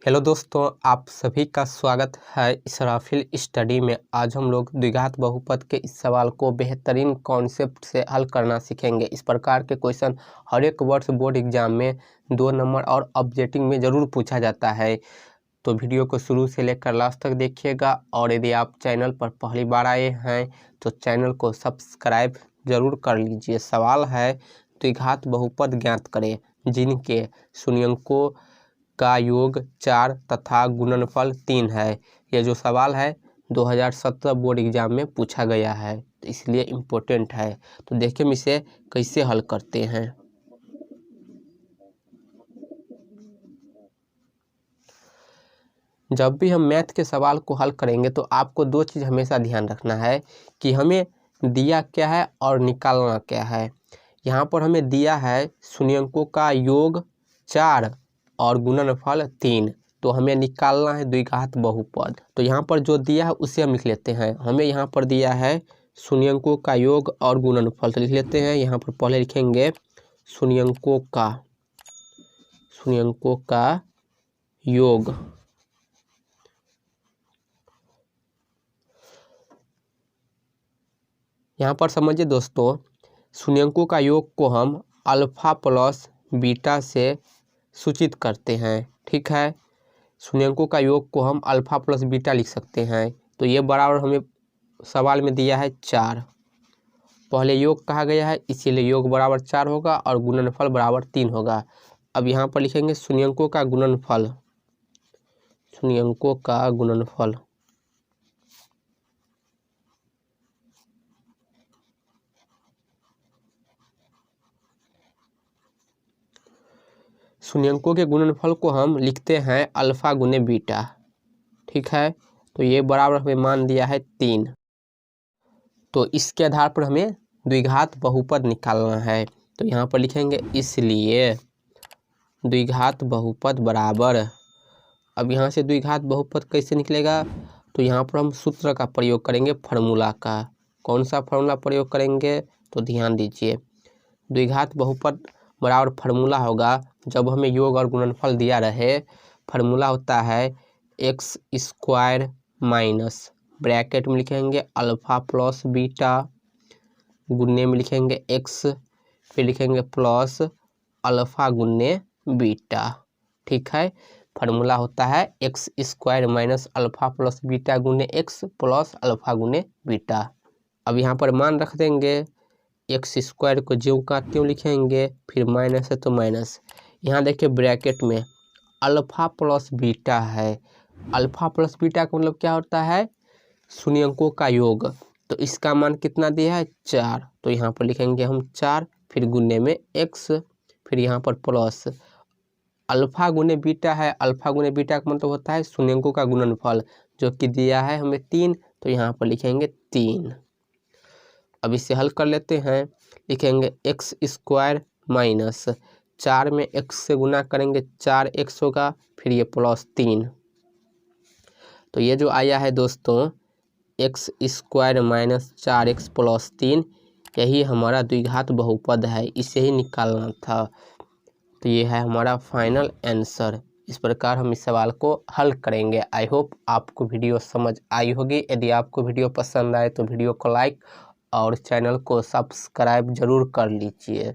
Hello दोस्तों, आप सभी का स्वागत है इसराफिल स्टडी में। आज हम लोग द्विघात बहुपद के इस सवाल को बेहतरीन कॉन्सेप्ट से हल करना सीखेंगे। इस प्रकार के क्वेश्चन हर एक वर्ष बोर्ड एग्जाम में 2 नंबर और ऑब्जेक्टिव में ज़रूर पूछा जाता है। तो वीडियो को शुरू से लेकर लास्ट तक देखिएगा और यदि आप चैनल पर पहली बार आए हैं तो चैनल को सब्सक्राइब जरूर कर लीजिए। सवाल है, द्विघात बहुपद ज्ञात करें जिनके शून्यंकों का योग 4 तथा गुणनफल 3 है। यह जो सवाल है 2017 बोर्ड एग्जाम में पूछा गया है, तो इसलिए इम्पोर्टेंट है। तो देखिए हम इसे कैसे हल करते हैं। जब भी हम मैथ के सवाल को हल करेंगे तो आपको 2 चीज़ हमेशा ध्यान रखना है कि हमें दिया क्या है और निकालना क्या है। यहाँ पर हमें दिया है शून्यंकों का योग 4 और गुणनफल 3, तो हमें निकालना है द्विघात बहुपद। तो यहाँ पर जो दिया है उसे हम लिख लेते हैं। हमें यहाँ पर दिया है शून्यंकों का योग और गुणनफल, तो लिख लेते हैं। यहाँ पर पहले लिखेंगे शून्यंकों का योग, यहाँ पर समझिए दोस्तों, शून्यंकों का योग को हम अल्फा प्लस बीटा से सूचित करते हैं। ठीक है, शून्यंकों का योग को हम अल्फा प्लस बीटा लिख सकते हैं। तो ये बराबर हमें सवाल में दिया है 4। पहले योग कहा गया है इसीलिए योग बराबर 4 होगा और गुणनफल बराबर 3 होगा। अब यहाँ पर लिखेंगे शून्यंकों का गुणनफल, शून्यंकों का गुणनफल। शून्यंकों के गुणनफल को हम लिखते हैं अल्फा गुने बीटा। ठीक है, तो ये बराबर हमें मान दिया है 3। तो इसके आधार पर हमें द्विघात बहुपद निकालना है। तो यहाँ पर लिखेंगे इसलिए द्विघात बहुपद बराबर, अब यहाँ से द्विघात बहुपद कैसे निकलेगा, तो यहाँ पर हम सूत्र का प्रयोग करेंगे, फार्मूला का। कौन सा फार्मूला प्रयोग करेंगे तो ध्यान दीजिए। द्विघात बहुपद बराबर फार्मूला होगा, जब हमें योग और गुणनफल दिया रहे, फार्मूला होता है एक्स स्क्वायर माइनस ब्रैकेट में लिखेंगे अल्फा प्लस बीटा, गुन्ने में लिखेंगे एक्स, फिर लिखेंगे प्लस अल्फा गुन्ने बीटा। ठीक है, फार्मूला होता है x square minus alpha plus beta गुने एक्स प्लस अल्फा गुने बीटा। अब यहाँ पर मान रख देंगे, एक्स स्क्वायर को ज्यों का त्यों लिखेंगे, फिर माइनस है तो माइनस। यहाँ देखिए ब्रैकेट में अल्फा प्लस बीटा है। अल्फा प्लस बीटा का मतलब क्या होता है, शून्यंकों का योग। तो इसका मान कितना दिया है 4, तो यहाँ पर लिखेंगे हम 4, फिर गुने में एक्स, फिर यहाँ पर प्लस अल्फा गुने बीटा है। अल्फा गुने बीटा का मतलब होता है शून्यंकों का गुणनफल, जो कि दिया है हमें 3, तो यहाँ पर लिखेंगे 3। अब इसे हल कर लेते हैं। लिखेंगे एक्स स्क्वायर माइनस 4 में एक्स से गुना करेंगे 4x होगा, फिर ये प्लस 3। तो ये जो आया है दोस्तों x square minus 4x plus 3, यही हमारा द्विघात बहुपद है, इसे ही निकालना था। तो ये है हमारा फाइनल आंसर। इस प्रकार हम इस सवाल को हल करेंगे। आई होप आपको वीडियो समझ आई होगी। यदि आपको वीडियो पसंद आए तो वीडियो को लाइक और चैनल को सब्सक्राइब जरूर कर लीजिए।